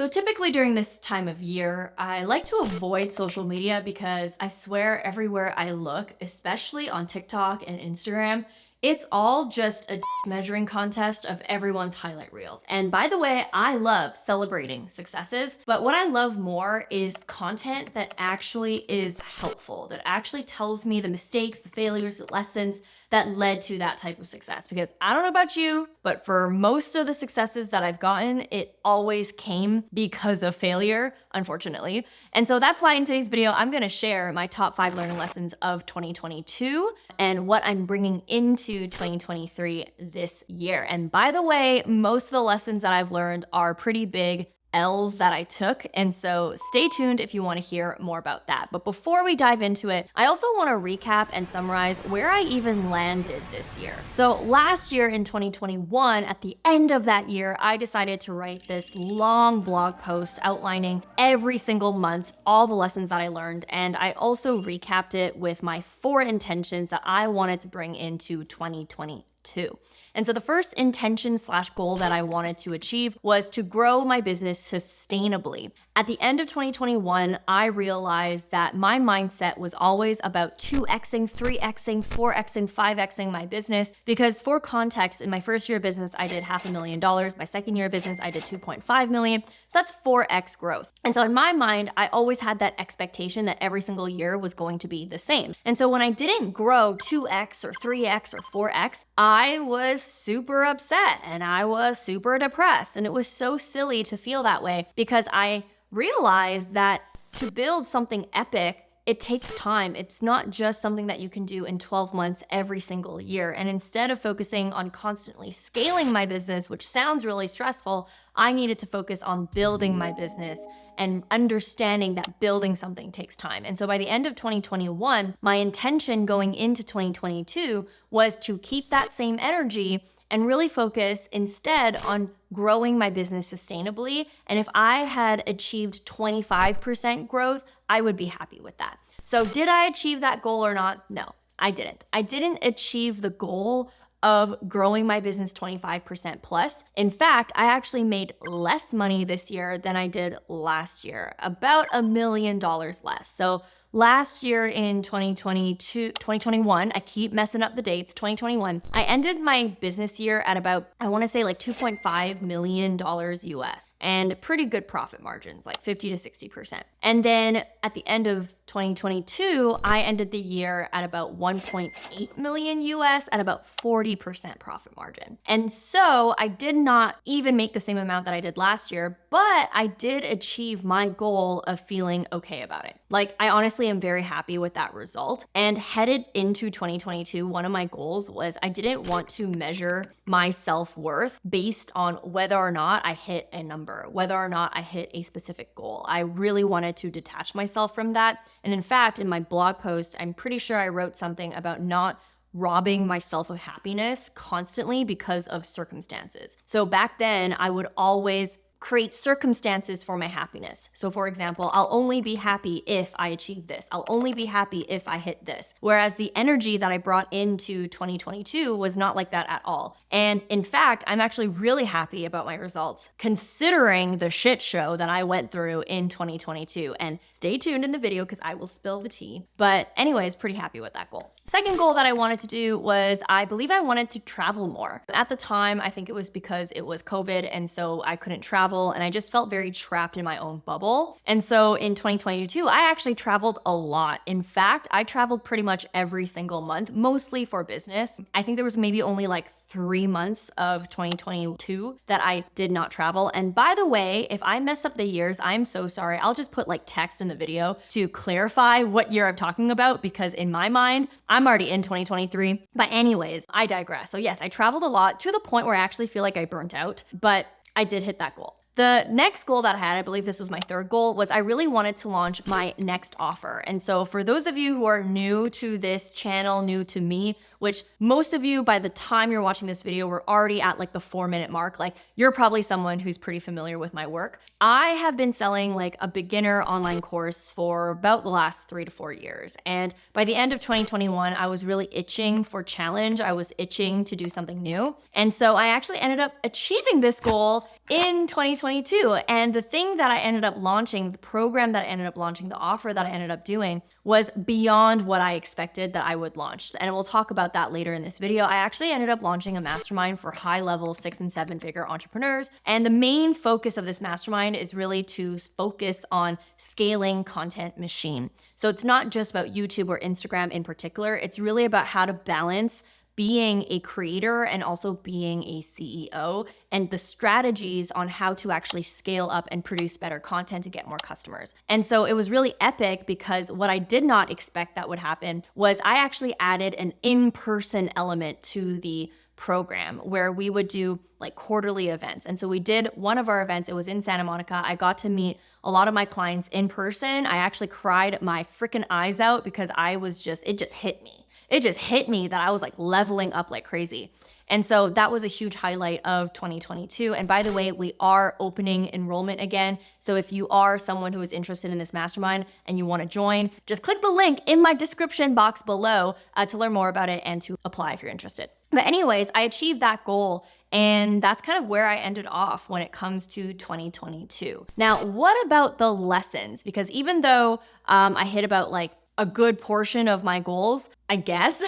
So typically during this time of year, I like to avoid social media because I swear everywhere I look, especially on TikTok and Instagram, it's all just a measuring contest of everyone's highlight reels. And by the way, I love celebrating successes, but what I love more is content that actually is helpful, that actually tells me the mistakes, the failures, the lessons that led to that type of success. Because I don't know about you, but for most of the successes that I've gotten, it always came because of failure, unfortunately. And so that's why in today's video, I'm gonna share my top 5 learning lessons of 2022 and what I'm bringing into 2023 this year. And by the way, most of the lessons that I've learned are pretty big L's that I took. And so stay tuned if you want to hear more about that. But before we dive into it, I also want to recap and summarize where I even landed this year. So last year in 2021, at the end of that year, I decided to write this long blog post outlining every single month, all the lessons that I learned. And I also recapped it with my 4 intentions that I wanted to bring into 2022. And so the first intention / goal that I wanted to achieve was to grow my business sustainably. At the end of 2021, I realized that my mindset was always about 2xing, 3xing, 4xing, 5xing my business. Because for context, in my first year of business, I did $500,000. My second year of business, I did 2.5 million. So that's 4x growth. And so in my mind, I always had that expectation that every single year was going to be the same. And so when I didn't grow 2x or 3x or 4x, I was super upset and I was super depressed. And it was so silly to feel that way because I realized that to build something epic, it takes time. It's not just something that you can do in 12 months every single year. And instead of focusing on constantly scaling my business, which sounds really stressful, I needed to focus on building my business and understanding that building something takes time. And so by the end of 2021, my intention going into 2022 was to keep that same energy and really focus instead on growing my business sustainably. And if I had achieved 25% growth, I would be happy with that. So did I achieve that goal or not? No, I didn't. I didn't achieve the goal of growing my business 25% plus. In fact, I actually made less money this year than I did last year, about $1 million less. So last year in 2021, I keep messing up the dates, 2021, I ended my business year at about, I want to say like $2.5 million US and pretty good profit margins, like 50 to 60%. And then at the end of 2022, I ended the year at about 1.8 million US at about 40% profit margin. And so I did not even make the same amount that I did last year, but I did achieve my goal of feeling okay about it. Like I honestly am very happy with that result. And headed into 2022, one of my goals was I didn't want to measure my self-worth based on whether or not I hit a number, whether or not I hit a specific goal. I really wanted to detach myself from that. And in fact, in my blog post, I'm pretty sure I wrote something about not robbing myself of happiness constantly because of circumstances. So back then, I would always create circumstances for my happiness. So for example, I'll only be happy if I achieve this. I'll only be happy if I hit this. Whereas the energy that I brought into 2022 was not like that at all. And in fact, I'm actually really happy about my results considering the shit show that I went through in 2022. And stay tuned in the video because I will spill the tea. But anyways, pretty happy with that goal. Second goal that I wanted to do was I believe I wanted to travel more. At the time, I think it was because it was COVID and so I couldn't travel and I just felt very trapped in my own bubble. And so in 2022, I actually traveled a lot. In fact, I traveled pretty much every single month, mostly for business. I think there was maybe only like 3 months of 2022 that I did not travel. And by the way, if I mess up the years, I'm so sorry. I'll just put like text in the video to clarify what year I'm talking about because in my mind, I'm already in 2023. But anyways, I digress. So yes, I traveled a lot to the point where I actually feel like I burnt out, but I did hit that goal. The next goal that I had, I believe this was my third goal, was I really wanted to launch my next offer. And so for those of you who are new to this channel, new to me, which most of you, by the time you're watching this video, we're already at like the 4-minute mark. Like you're probably someone who's pretty familiar with my work. I have been selling like a beginner online course for about the last 3 to 4 years. And by the end of 2021, I was really itching for challenge. I was itching to do something new. And so I actually ended up achieving this goal in 2022. And the thing that I ended up launching, the program that I ended up launching, the offer that I ended up doing was beyond what I expected that I would launch. And we'll talk about that later in this video. I actually ended up launching a mastermind for high-level 6- and 7-figure entrepreneurs. And the main focus of this mastermind is really to focus on scaling content machine. So it's not just about YouTube or Instagram in particular. It's really about how to balance being a creator and also being a CEO, and the strategies on how to actually scale up and produce better content to get more customers. And so it was really epic because what I did not expect that would happen was I actually added an in-person element to the program where we would do like quarterly events. And so we did one of our events. It was in Santa Monica. I got to meet a lot of my clients in person. I actually cried my freaking eyes out because it just hit me. It just hit me that I was like leveling up like crazy. And so that was a huge highlight of 2022. And by the way, we are opening enrollment again. So if you are someone who is interested in this mastermind and you want to join, just click the link in my description box below to learn more about it and to apply if you're interested. But anyways, I achieved that goal. And that's kind of where I ended off when it comes to 2022. Now, what about the lessons? Because even though I hit about like a good portion of my goals, I guess,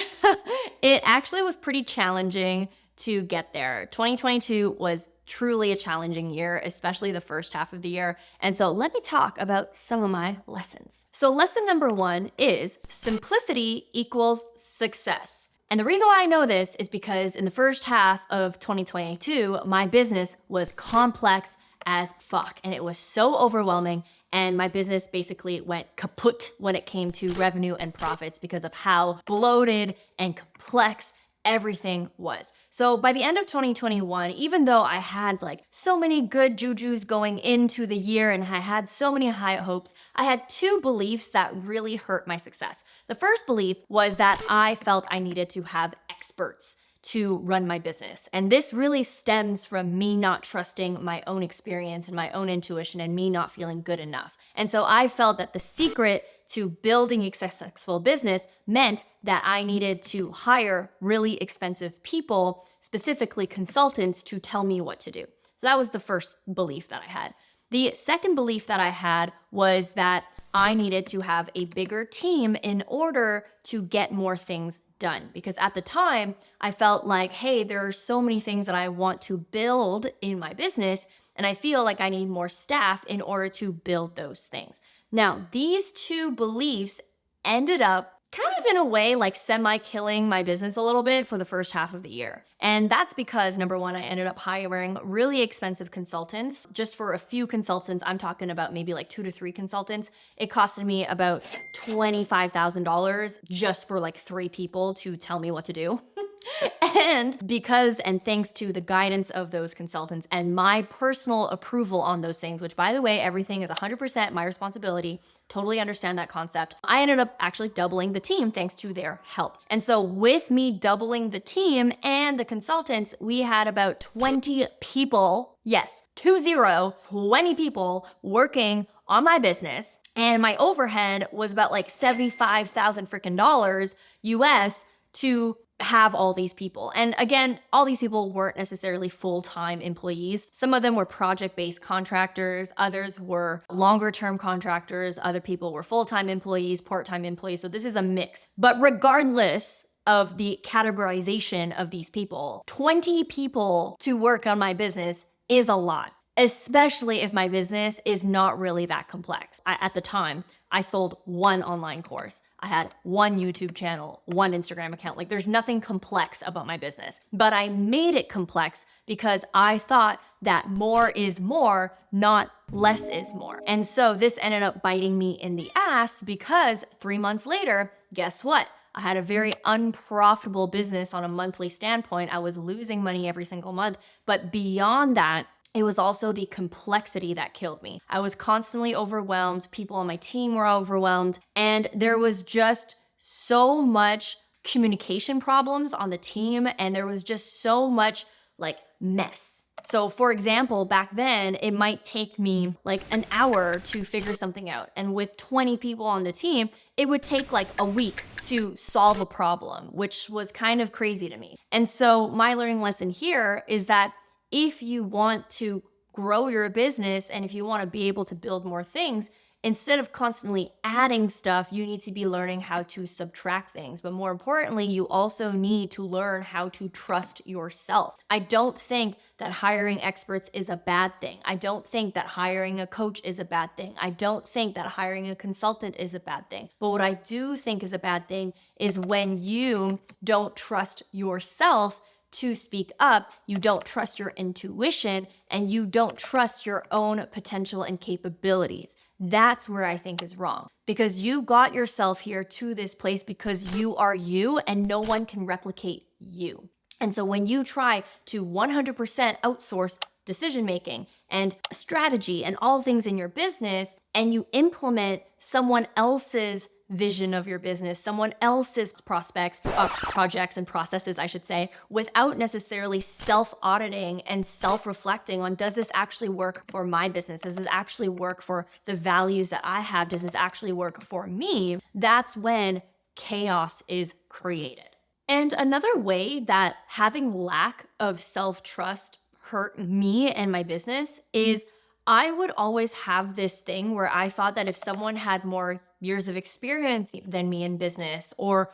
it actually was pretty challenging to get there. 2022 was truly a challenging year, especially the first half of the year. And so let me talk about some of my lessons. So lesson number 1 is simplicity equals success. And the reason why I know this is because in the first half of 2022, my business was complex as fuck. And it was so overwhelming. And my business basically went kaput when it came to revenue and profits because of how bloated and complex everything was. So by the end of 2021, even though I had like so many good jujus going into the year and I had so many high hopes, I had 2 beliefs that really hurt my success. The first belief was that I felt I needed to have experts to run my business. And this really stems from me not trusting my own experience and my own intuition and me not feeling good enough. And so I felt that the secret to building a successful business meant that I needed to hire really expensive people, specifically consultants, to tell me what to do. So that was the first belief that I had. The second belief that I had was that I needed to have a bigger team in order to get more things done. Because at the time, I felt like, hey, there are so many things that I want to build in my business, and I feel like I need more staff in order to build those things. Now, these 2 beliefs ended up kind of in a way like semi-killing my business a little bit for the first half of the year. And that's because number 1, I ended up hiring really expensive consultants. Just for a few consultants, I'm talking about maybe like 2 to 3 consultants. It costed me about $25,000 just for like 3 people to tell me what to do. And thanks to the guidance of those consultants and my personal approval on those things, which by the way, everything is 100% my responsibility, totally understand that concept. I ended up actually doubling the team thanks to their help. And so with me doubling the team and the consultants, we had about 20 people, yes, 20 people working on my business. And my overhead was about like $75,000 freaking dollars US to have all these people. And again, all these people weren't necessarily full-time employees. Some of them were project-based contractors. Others were longer-term contractors. Other people were full-time employees, part-time employees. So this is a mix. But regardless of the categorization of these people, 20 people to work on my business is a lot, especially if my business is not really that complex. At the time, I sold 1 online course. I had 1 YouTube channel, 1 Instagram account. Like there's nothing complex about my business, but I made it complex because I thought that more is more, not less is more. And so this ended up biting me in the ass because 3 months later, guess what? I had a very unprofitable business on a monthly standpoint. I was losing money every single month. But beyond that, it was also the complexity that killed me. I was constantly overwhelmed. People on my team were overwhelmed. And there was just so much communication problems on the team, and there was just so much like mess. So, for example, back then, it might take me like an hour to figure something out. And with 20 people on the team, it would take like a week to solve a problem, which was kind of crazy to me. And so, my learning lesson here is that if you want to grow your business and if you want to be able to build more things, instead of constantly adding stuff, you need to be learning how to subtract things. But more importantly, you also need to learn how to trust yourself. I don't think that hiring experts is a bad thing. I don't think that hiring a coach is a bad thing. I don't think that hiring a consultant is a bad thing. But what I do think is a bad thing is when you don't trust yourself to speak up, you don't trust your intuition, and you don't trust your own potential and capabilities. That's where I think is wrong, because you got yourself here to this place because you are you and no one can replicate you. And so when you try to 100% outsource decision making and strategy and all things in your business, and you implement someone else's vision of your business, someone else's projects and processes, I should say, without necessarily self-auditing and self-reflecting on, does this actually work for my business? Does this actually work for the values that I have? Does this actually work for me? That's when chaos is created. And another way that having lack of self-trust hurt me and my business is I would always have this thing where I thought that if someone had more years of experience than me in business, or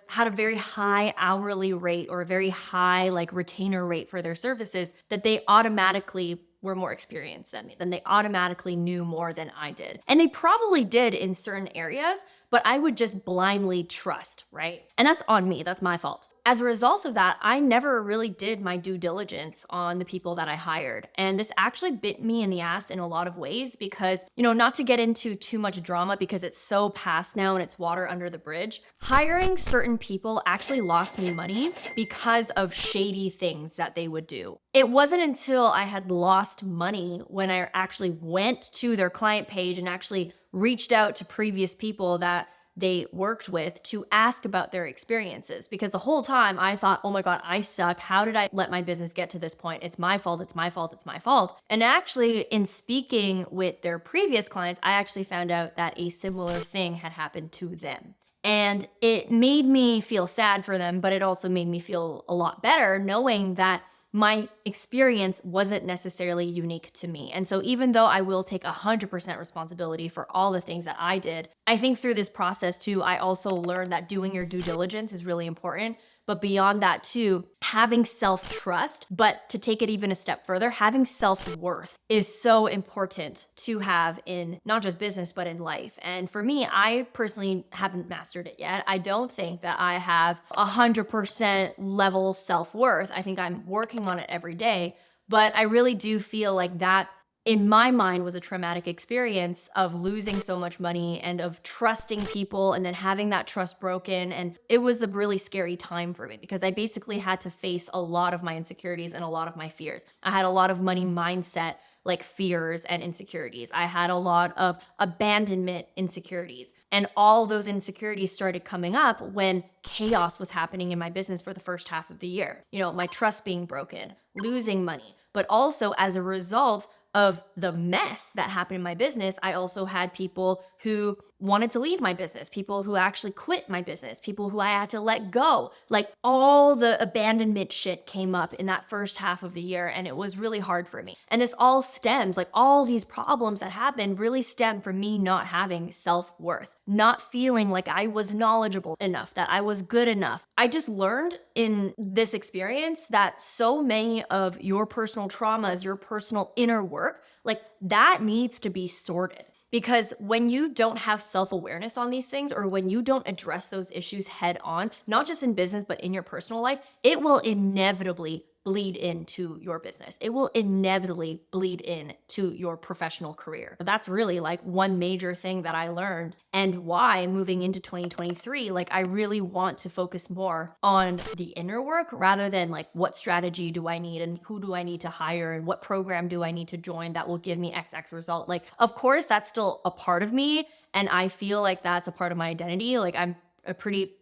had a very high hourly rate or a very high like retainer rate for their services, that they automatically were more experienced than me, then they automatically knew more than I did. And they probably did in certain areas, but I would just blindly trust, right? And that's on me, that's my fault. As a result of that, I never really did my due diligence on the people that I hired. And this actually bit me in the ass in a lot of ways because, not to get into too much drama because it's so past now and it's water under the bridge, hiring certain people actually lost me money because of shady things that they would do. It wasn't until I had lost money when I actually went to their client page and actually reached out to previous people that they worked with to ask about their experiences, because the whole time I thought, oh my God, I suck. How did I let my business get to this point? It's my fault. It's my fault. It's my fault. And actually, in speaking with their previous clients, I actually found out that a similar thing had happened to them. And it made me feel sad for them, but it also made me feel a lot better knowing that my experience wasn't necessarily unique to me. And so even though I will take 100% responsibility for all the things that I did, I think through this process too, I also learned that doing your due diligence is really important. But beyond that too, having self-trust, but to take it even a step further, having self-worth is so important to have in not just business, but in life. And for me, I personally haven't mastered it yet. I don't think that I have 100% level self-worth. I think I'm working on it every day, but I really do feel like that in my mind was a traumatic experience of losing so much money and of trusting people and then having that trust broken. And it was a really scary time for me because I basically had to face a lot of my insecurities and a lot of my fears. I had a lot of money mindset, like fears and insecurities. I had a lot of abandonment insecurities. And all those insecurities started coming up when chaos was happening in my business for the first half of the year. My trust being broken, losing money, but also as a result of the mess that happened in my business, I also had people who wanted to leave my business, people who actually quit my business, people who I had to let go. Like all the abandonment shit came up in that first half of the year, and it was really hard for me. And this all stems, like all these problems that happened really stem from me not having self-worth, not feeling like I was knowledgeable enough, that I was good enough. I just learned in this experience that so many of your personal traumas, your personal inner work, like that needs to be sorted. Because when you don't have self-awareness on these things, or when you don't address those issues head on, not just in business, but in your personal life, it will inevitably bleed into your business. It will inevitably bleed into your professional career. But that's really like one major thing that I learned, and why moving into 2023, like I really want to focus more on the inner work rather than like what strategy do I need and who do I need to hire and what program do I need to join that will give me XX result. Like, of course, that's still a part of me, and I feel like that's a part of my identity. Like I'm a pretty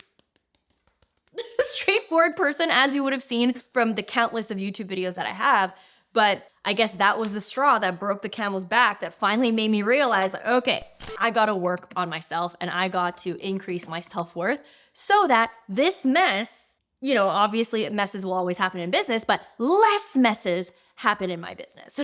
straightforward person, as you would have seen from the countless of YouTube videos that I have. But I guess that was the straw that broke the camel's back that finally made me realize, like, okay, I got to work on myself and I got to increase my self-worth so that this mess, obviously messes will always happen in business, but less messes happen in my business.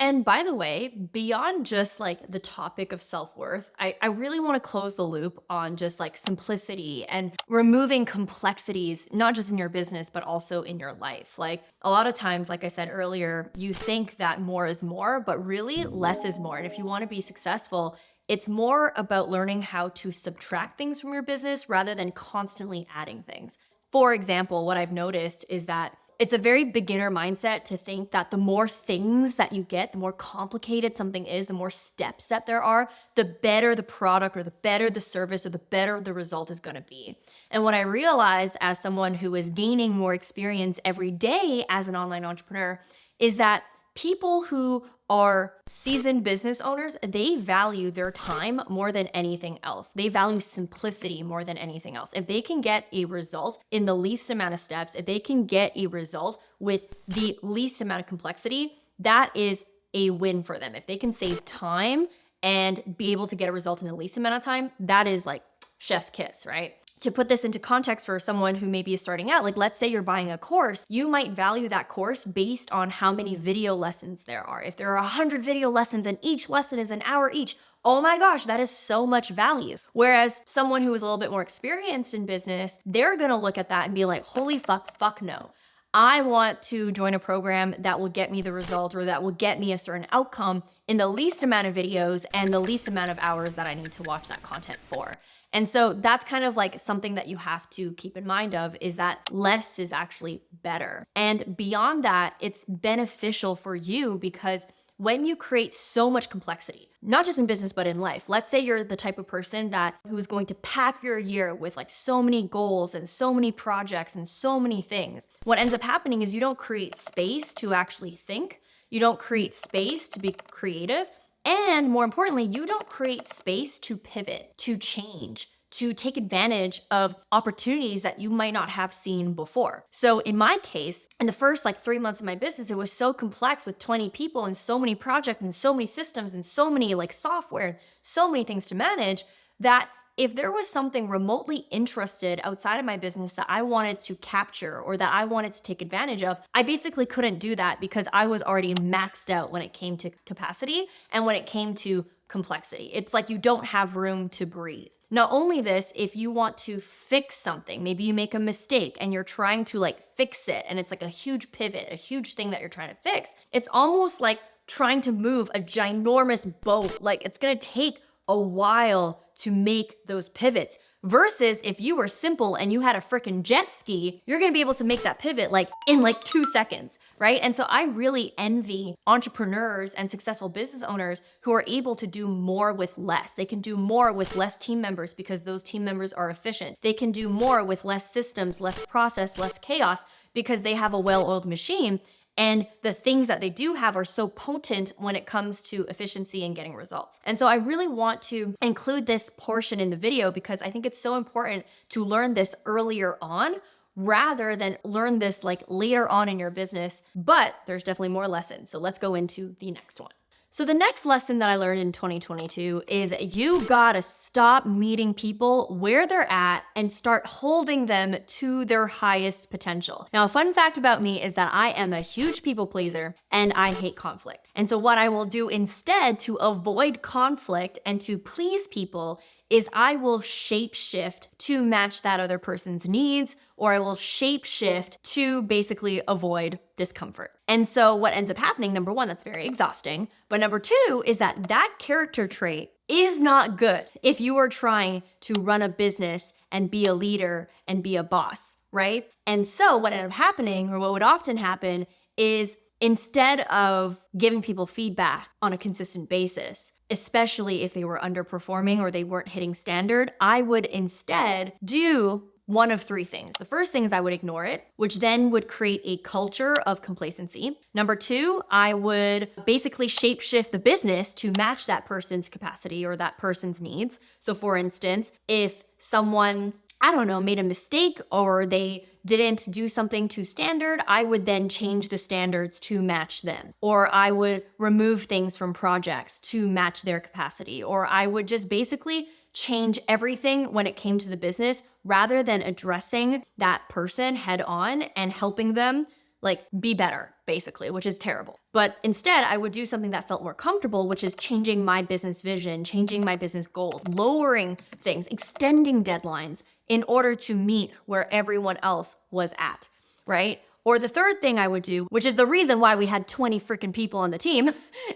And by the way, beyond just like the topic of self-worth, I really want to close the loop on just like simplicity and removing complexities, not just in your business, but also in your life. Like a lot of times, like I said earlier, you think that more is more, but really less is more. And if you want to be successful, it's more about learning how to subtract things from your business rather than constantly adding things. For example, what I've noticed is that it's a very beginner mindset to think that the more things that you get, the more complicated something is, the more steps that there are, the better the product or the better the service or the better the result is going to be. And what I realized as someone who is gaining more experience every day as an online entrepreneur is that people who are seasoned business owners, they value their time more than anything else. They value simplicity more than anything else. If they can get a result in the least amount of steps, if they can get a result with the least amount of complexity, that is a win for them. If they can save time and be able to get a result in the least amount of time, that is like chef's kiss, right? To put this into context for someone who maybe is starting out, like let's say you're buying a course, you might value that course based on how many video lessons there are. If there are 100 video lessons and each lesson is an hour each, oh my gosh, that is so much value. Whereas someone who is a little bit more experienced in business, they're gonna look at that and be like, holy fuck no. I want to join a program that will get me the result or that will get me a certain outcome in the least amount of videos and the least amount of hours that I need to watch that content for. And so that's kind of like something that you have to keep in mind of, is that less is actually better. And beyond that, it's beneficial for you because when you create so much complexity, not just in business, but in life, let's say you're the type of person who is going to pack your year with like so many goals and so many projects and so many things. What ends up happening is you don't create space to actually think. You don't create space to be creative. And more importantly, you don't create space to pivot, to change, to take advantage of opportunities that you might not have seen before. So in my case, in the first 3 months of my business, it was so complex with 20 people and so many projects and so many systems and so many software, so many things to manage, that if there was something remotely interested outside of my business that I wanted to capture or that I wanted to take advantage of, I basically couldn't do that because I was already maxed out when it came to capacity and when it came to complexity. It's like you don't have room to breathe. Not only this, if you want to fix something, maybe you make a mistake and you're trying to fix it and it's like a huge pivot, a huge thing that you're trying to fix, it's almost like trying to move a ginormous boat. It's gonna take a while to make those pivots. Versus if you were simple and you had a freaking jet ski, you're gonna be able to make that pivot in 2 seconds, right? And so I really envy entrepreneurs and successful business owners who are able to do more with less. They can do more with less team members because those team members are efficient. They can do more with less systems, less process, less chaos because they have a well-oiled machine. And the things that they do have are so potent when it comes to efficiency and getting results. And so I really want to include this portion in the video because I think it's so important to learn this earlier on rather than learn this later on in your business. But there's definitely more lessons. So let's go into the next one. So the next lesson that I learned in 2022 is you gotta stop meeting people where they're at and start holding them to their highest potential. Now, a fun fact about me is that I am a huge people pleaser and I hate conflict. And so what I will do instead to avoid conflict and to please people is I will shapeshift to match that other person's needs, or I will shapeshift to basically avoid discomfort. And so what ends up happening, number one, that's very exhausting. But number two is that character trait is not good if you are trying to run a business and be a leader and be a boss, right? And so what ended up happening, or what would often happen, is instead of giving people feedback on a consistent basis, especially if they were underperforming or they weren't hitting standard, I would instead do one of three things. The first thing is I would ignore it, which then would create a culture of complacency. Number two, I would basically shapeshift the business to match that person's capacity or that person's needs. So for instance, if someone I don't know, made a mistake or they didn't do something to standard, I would then change the standards to match them. Or I would remove things from projects to match their capacity. Or I would just basically change everything when it came to the business rather than addressing that person head on and helping them like be better, basically, which is terrible. But instead, I would do something that felt more comfortable, which is changing my business vision, changing my business goals, lowering things, extending deadlines in order to meet where everyone else was at, right? Or the third thing I would do, which is the reason why we had 20 freaking people on the team,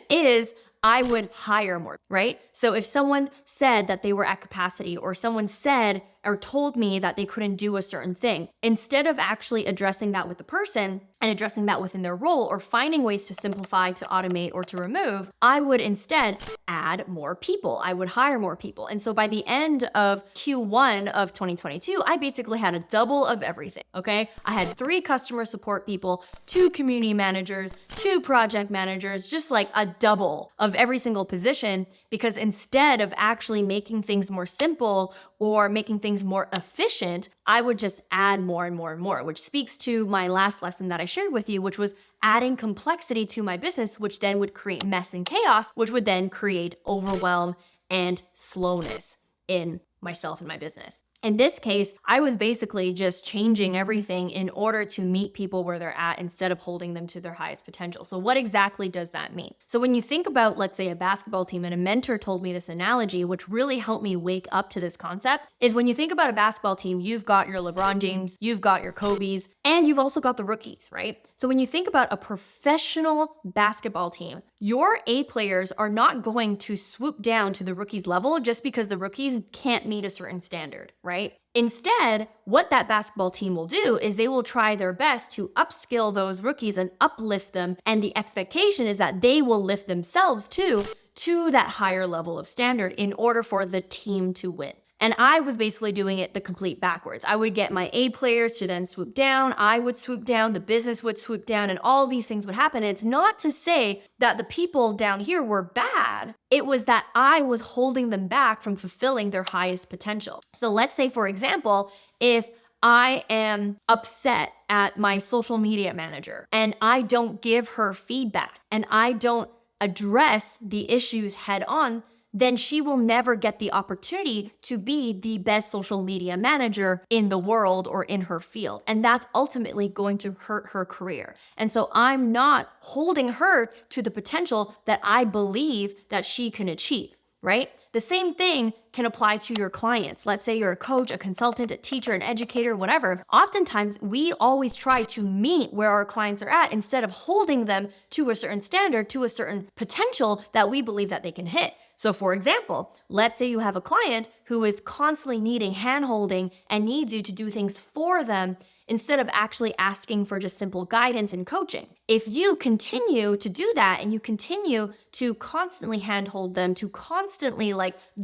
is I would hire more, right? So if someone said that they were at capacity or someone said or told me that they couldn't do a certain thing, instead of actually addressing that with the person and addressing that within their role or finding ways to simplify, to automate, or to remove, I would instead add more people. I would hire more people. And so by the end of Q1 of 2022, I basically had a double of everything, okay? I had 3 customer support people, 2 community managers, 2 project managers, just like a double of every single position, because instead of actually making things more simple or making things more efficient, I would just add more and more and more, which speaks to my last lesson that I shared with you, which was adding complexity to my business, which then would create mess and chaos, which would then create overwhelm and slowness in myself and my business. In this case, I was basically just changing everything in order to meet people where they're at instead of holding them to their highest potential. So what exactly does that mean? So when you think about, let's say, a basketball team, and a mentor told me this analogy, which really helped me wake up to this concept, is when you think about a basketball team, you've got your LeBron James, you've got your Kobe's, and you've also got the rookies, right? So when you think about a professional basketball team, your A players are not going to swoop down to the rookies level just because the rookies can't meet a certain standard, right? Instead, what that basketball team will do is they will try their best to upskill those rookies and uplift them. And the expectation is that they will lift themselves too to that higher level of standard in order for the team to win. And I was basically doing it the complete backwards. I would get my A players to then swoop down, I would swoop down, the business would swoop down, and all these things would happen. And it's not to say that the people down here were bad. It was that I was holding them back from fulfilling their highest potential. So let's say, for example, if I am upset at my social media manager and I don't give her feedback and I don't address the issues head on, then she will never get the opportunity to be the best social media manager in the world or in her field. And that's ultimately going to hurt her career. And so I'm not holding her to the potential that I believe that she can achieve, right? The same thing can apply to your clients. Let's say you're a coach, a consultant, a teacher, an educator, whatever. Oftentimes, we always try to meet where our clients are at instead of holding them to a certain standard, to a certain potential that we believe that they can hit. So for example, let's say you have a client who is constantly needing hand-holding and needs you to do things for them instead of actually asking for just simple guidance and coaching. If you continue to do that and you continue to constantly handhold them, to constantly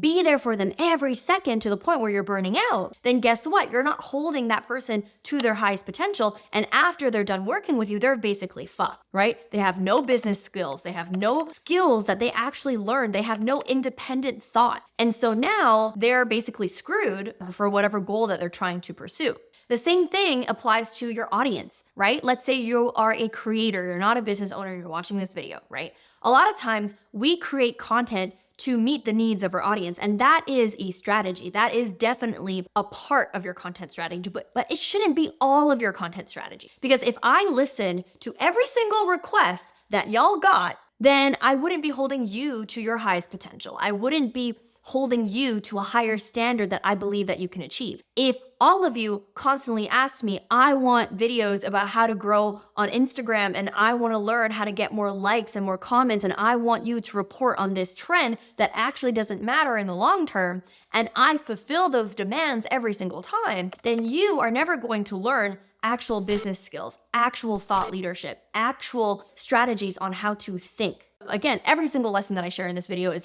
be there for them every second to the point where you're burning out, then guess what? You're not holding that person to their highest potential. And after they're done working with you, they're basically fucked, right? They have no business skills. They have no skills that they actually learned. They have no independent thought. And so now they're basically screwed for whatever goal that they're trying to pursue. The same thing applies to your audience, right? Let's say you are a creator, you're not a business owner, you're watching this video, right? A lot of times we create content to meet the needs of our audience, and that is a strategy. That is definitely a part of your content strategy, but it shouldn't be all of your content strategy. Because if I listen to every single request that y'all got, then I wouldn't be holding you to your highest potential. I wouldn't be holding you to a higher standard that I believe that you can achieve. If all of you constantly ask me, I want videos about how to grow on Instagram and I want to learn how to get more likes and more comments and I want you to report on this trend that actually doesn't matter in the long term, and I fulfill those demands every single time, then you are never going to learn actual business skills, actual thought leadership, actual strategies on how to think. Again, every single lesson that I share in this video is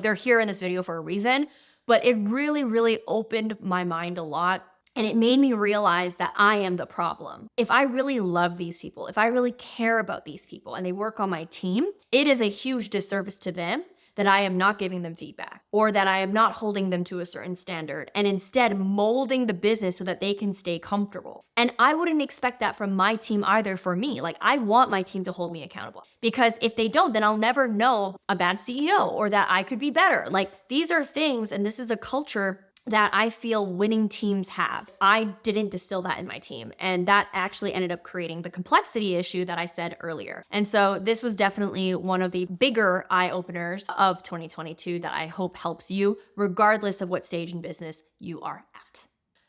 they're here in this video for a reason, but it really, really opened my mind a lot. And it made me realize that I am the problem. If I really love these people, if I really care about these people and they work on my team, it is a huge disservice to them that I am not giving them feedback or that I am not holding them to a certain standard and instead molding the business so that they can stay comfortable. And I wouldn't expect that from my team either for me. Like, I want my team to hold me accountable because if they don't, then I'll never know a bad CEO or that I could be better. Like, these are things, and this is a culture that I feel winning teams have. I didn't distill that in my team, and that actually ended up creating the complexity issue that I said earlier. And so this was definitely one of the bigger eye openers of 2022 that I hope helps you, regardless of what stage in business you are at.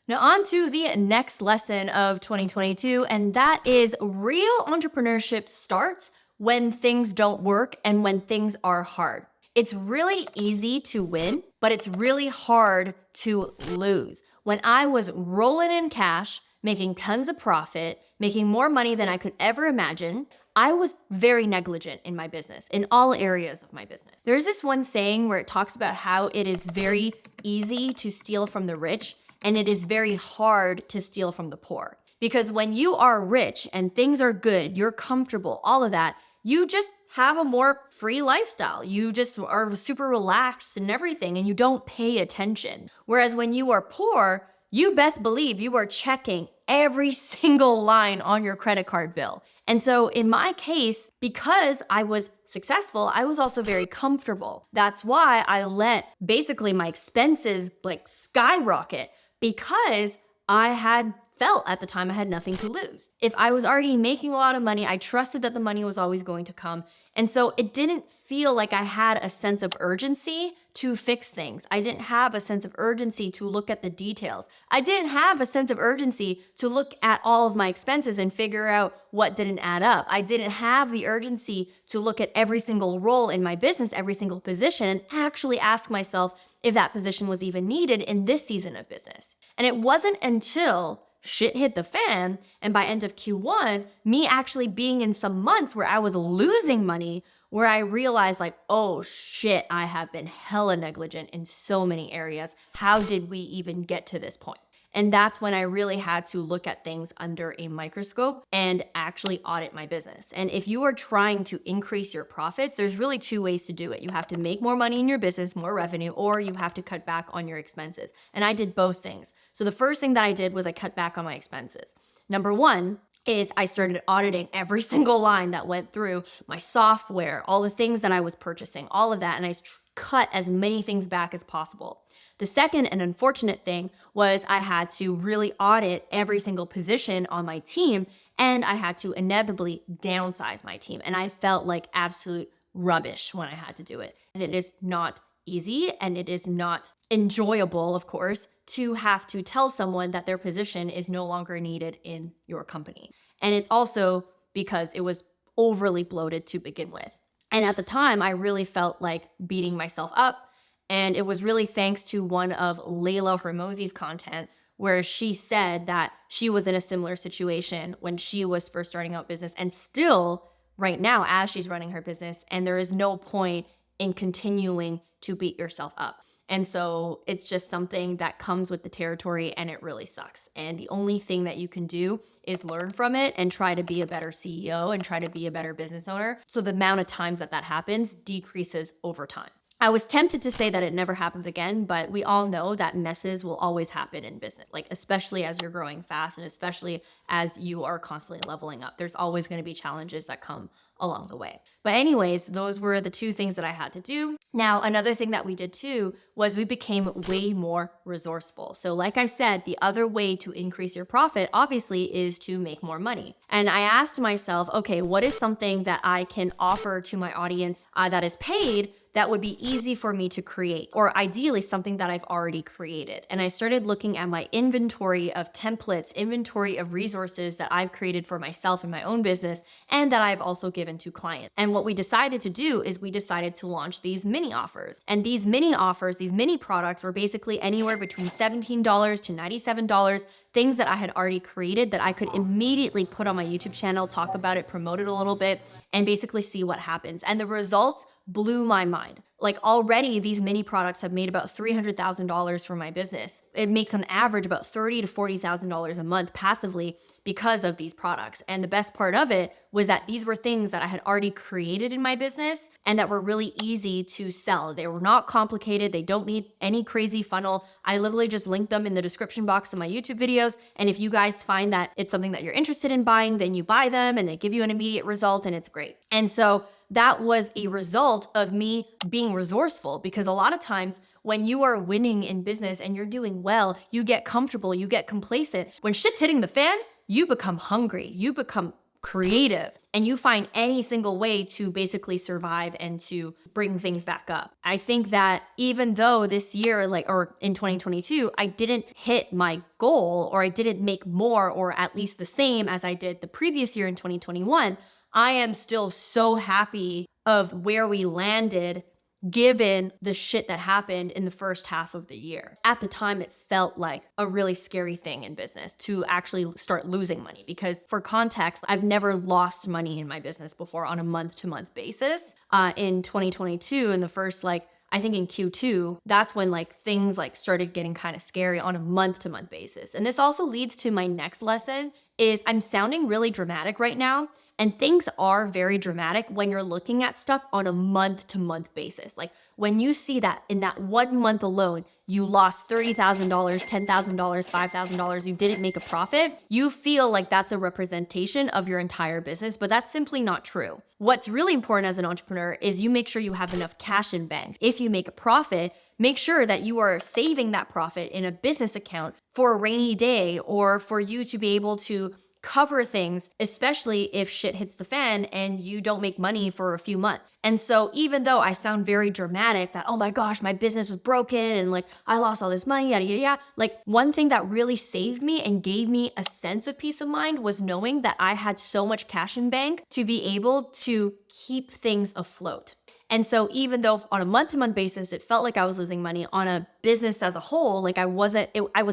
Now, on to the next lesson of 2022, and that is real entrepreneurship starts when things don't work and when things are hard. It's really easy to win, but it's really hard to lose. When I was rolling in cash, making tons of profit, making more money than I could ever imagine, I was very negligent in my business, in all areas of my business. There's this one saying where it talks about how it is very easy to steal from the rich, and it is very hard to steal from the poor. Because when you are rich and things are good, you're comfortable, all of that, you just have a more free lifestyle. You just are super relaxed and everything, and you don't pay attention. Whereas when you are poor, you best believe you are checking every single line on your credit card bill. And so in my case, because I was successful, I was also very comfortable. That's why I let basically my expenses like skyrocket because I had felt at the time I had nothing to lose. If I was already making a lot of money, I trusted that the money was always going to come. And so it didn't feel like I had a sense of urgency to fix things. I didn't have a sense of urgency to look at the details. I didn't have a sense of urgency to look at all of my expenses and figure out what didn't add up. I didn't have the urgency to look at every single role in my business, every single position, and actually ask myself if that position was even needed in this season of business. And it wasn't until shit hit the fan, and by end of Q1, me actually being in some months where I was losing money, where I realized like, oh shit, I have been hella negligent in so many areas. How did we even get to this point? And that's when I really had to look at things under a microscope and actually audit my business. And if you are trying to increase your profits, there's really two ways to do it. You have to make more money in your business, more revenue, or you have to cut back on your expenses. And I did both things. So the first thing that I did was I cut back on my expenses. Number one is I started auditing every single line that went through my software, all the things that I was purchasing, all of that. And I cut as many things back as possible. The second and unfortunate thing was I had to really audit every single position on my team, and I had to inevitably downsize my team. And I felt like absolute rubbish when I had to do it. And it is not easy, and it is not enjoyable, of course, to have to tell someone that their position is no longer needed in your company. And it's also because it was overly bloated to begin with. And at the time, I really felt like beating myself up. And it was really thanks to one of Layla Hormozi's content where she said that she was in a similar situation when she was first starting out business and still right now as she's running her business. And there is no point in continuing to beat yourself up. And so it's just something that comes with the territory and it really sucks. And the only thing that you can do is learn from it and try to be a better CEO and try to be a better business owner. So the amount of times that happens decreases over time. I was tempted to say that it never happens again, but we all know that messes will always happen in business, like especially as you're growing fast and especially as you are constantly leveling up. There's always going to be challenges that come along the way. But anyways, those were the two things that I had to do. Now, another thing that we did too was we became way more resourceful. So like I said, the other way to increase your profit obviously is to make more money. And I asked myself, okay, what is something that I can offer to my audience that is paid that would be easy for me to create, or ideally something that I've already created. And I started looking at my inventory of templates, inventory of resources that I've created for myself in my own business and that I've also given to clients. And what we decided to do is we decided to launch these mini offers. And these mini offers, these mini products were basically anywhere between $17 to $97, things that I had already created that I could immediately put on my YouTube channel, talk about it, promote it a little bit, and basically see what happens. And the results blew my mind. Like already these mini products have made about $300,000 for my business. It makes on average about $30,000 to $40,000 a month passively because of these products. And the best part of it was that these were things that I had already created in my business and that were really easy to sell. They were not complicated. They don't need any crazy funnel. I literally just link them in the description box of my YouTube videos. And if you guys find that it's something that you're interested in buying, then you buy them and they give you an immediate result and it's great. And so that was a result of me being resourceful, because a lot of times when you are winning in business and you're doing well, you get comfortable, you get complacent. When shit's hitting the fan, you become hungry, you become creative, and you find any single way to basically survive and to bring things back up. I think that even though this year, or in 2022, I didn't hit my goal, or I didn't make more or at least the same as I did the previous year in 2021, I am still so happy of where we landed given the shit that happened in the first half of the year. At the time, it felt like a really scary thing in business to actually start losing money, because for context, I've never lost money in my business before on a month-to-month basis. In 2022, in the first I think in Q2, that's when things started getting kind of scary on a month-to-month basis. And this also leads to my next lesson is I'm sounding really dramatic right now. And things are very dramatic when you're looking at stuff on a month-to-month basis. Like when you see that in that 1 month alone, you lost $30,000, $10,000, $5,000, you didn't make a profit, you feel like that's a representation of your entire business, but that's simply not true. What's really important as an entrepreneur is you make sure you have enough cash in bank. If you make a profit, make sure that you are saving that profit in a business account for a rainy day, or for you to be able to cover things, especially if shit hits the fan and you don't make money for a few months. And so even though I sound very dramatic that, oh my gosh, my business was broken and I lost all this money, yada, yada, yada, one thing that really saved me and gave me a sense of peace of mind was knowing that I had so much cash in bank to be able to keep things afloat. And so even though on a month-to-month basis, it felt like I was losing money, on a business as a whole, I was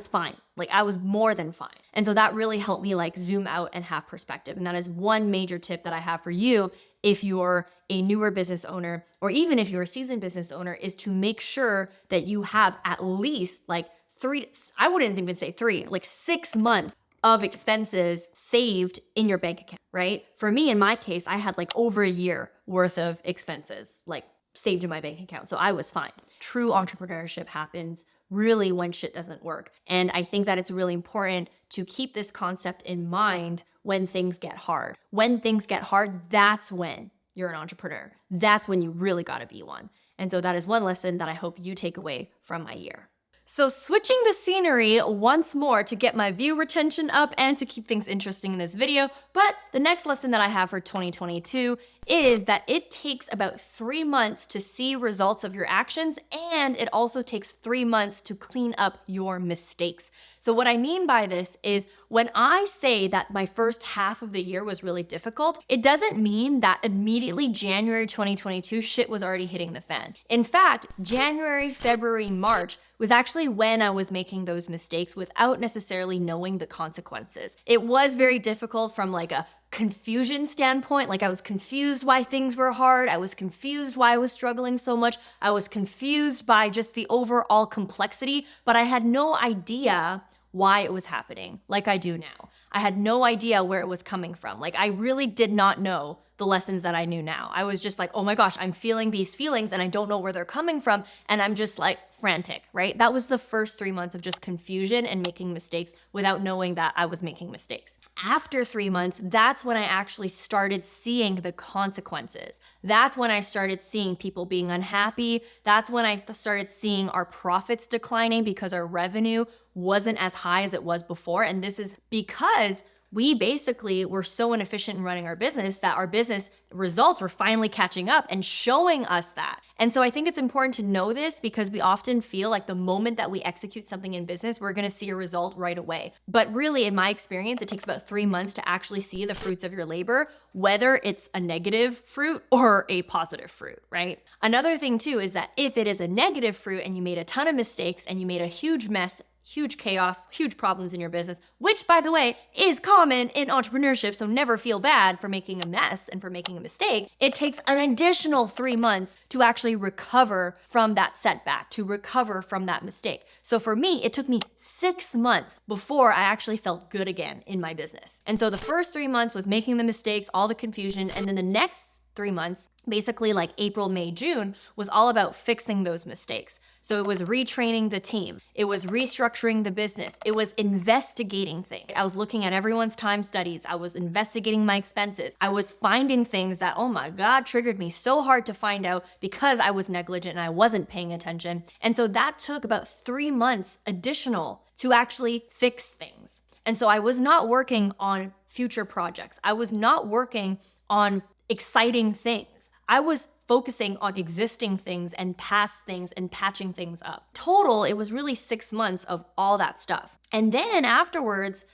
fine. I was more than fine. And so that really helped me zoom out and have perspective. And that is one major tip that I have for you if you're a newer business owner, or even if you're a seasoned business owner, is to make sure that you have at least I wouldn't even say 6 months of expenses saved in your bank account, right? For me, in my case, I had over a year worth of expenses saved in my bank account. So I was fine. True entrepreneurship happens really when shit doesn't work. And I think that it's really important to keep this concept in mind when things get hard. When things get hard, that's when you're an entrepreneur. That's when you really gotta be one. And so that is one lesson that I hope you take away from my year. So switching the scenery once more to get my view retention up and to keep things interesting in this video, but the next lesson that I have for 2022 is that it takes about 3 months to see results of your actions, and it also takes 3 months to clean up your mistakes. So what I mean by this is when I say that my first half of the year was really difficult, it doesn't mean that immediately January 2022 shit was already hitting the fan. In fact, January, February, March was actually when I was making those mistakes without necessarily knowing the consequences. It was very difficult from a confusion standpoint. I was confused why things were hard. I was confused why I was struggling so much. I was confused by just the overall complexity, but I had no idea why it was happening like I do now. I had no idea where it was coming from. I really did not know the lessons that I knew now. I was just oh my gosh, I'm feeling these feelings and I don't know where they're coming from. And I'm just frantic, right? That was the first 3 months of just confusion and making mistakes without knowing that I was making mistakes. After 3 months, that's when I actually started seeing the consequences. That's when I started seeing people being unhappy. That's when I started seeing our profits declining because our revenue wasn't as high as it was before. And this is because we basically were so inefficient in running our business that our business results were finally catching up and showing us that. And so I think it's important to know this because we often feel like the moment that we execute something in business, we're gonna see a result right away. But really, in my experience, it takes about 3 months to actually see the fruits of your labor, whether it's a negative fruit or a positive fruit, right? Another thing too is that if it is a negative fruit and you made a ton of mistakes and you made a huge mess huge chaos, huge problems in your business, which, by the way, is common in entrepreneurship. So never feel bad for making a mess and for making a mistake. It takes an additional 3 months to actually recover from that setback, to recover from that mistake. So for me, it took me 6 months before I actually felt good again in my business. And so the first 3 months was making the mistakes, all the confusion, and then the next 3 months, basically like April, May, June, was all about fixing those mistakes. So it was retraining the team. It was restructuring the business. It was investigating things. I was looking at everyone's time studies. I was investigating my expenses. I was finding things that, oh my God, triggered me so hard to find out because I was negligent and I wasn't paying attention. And so that took about 3 months additional to actually fix things. And so I was not working on future projects. I was not working on exciting things. I was focusing on existing things and past things and patching things up. Total, it was really 6 months of all that stuff. And then afterwards,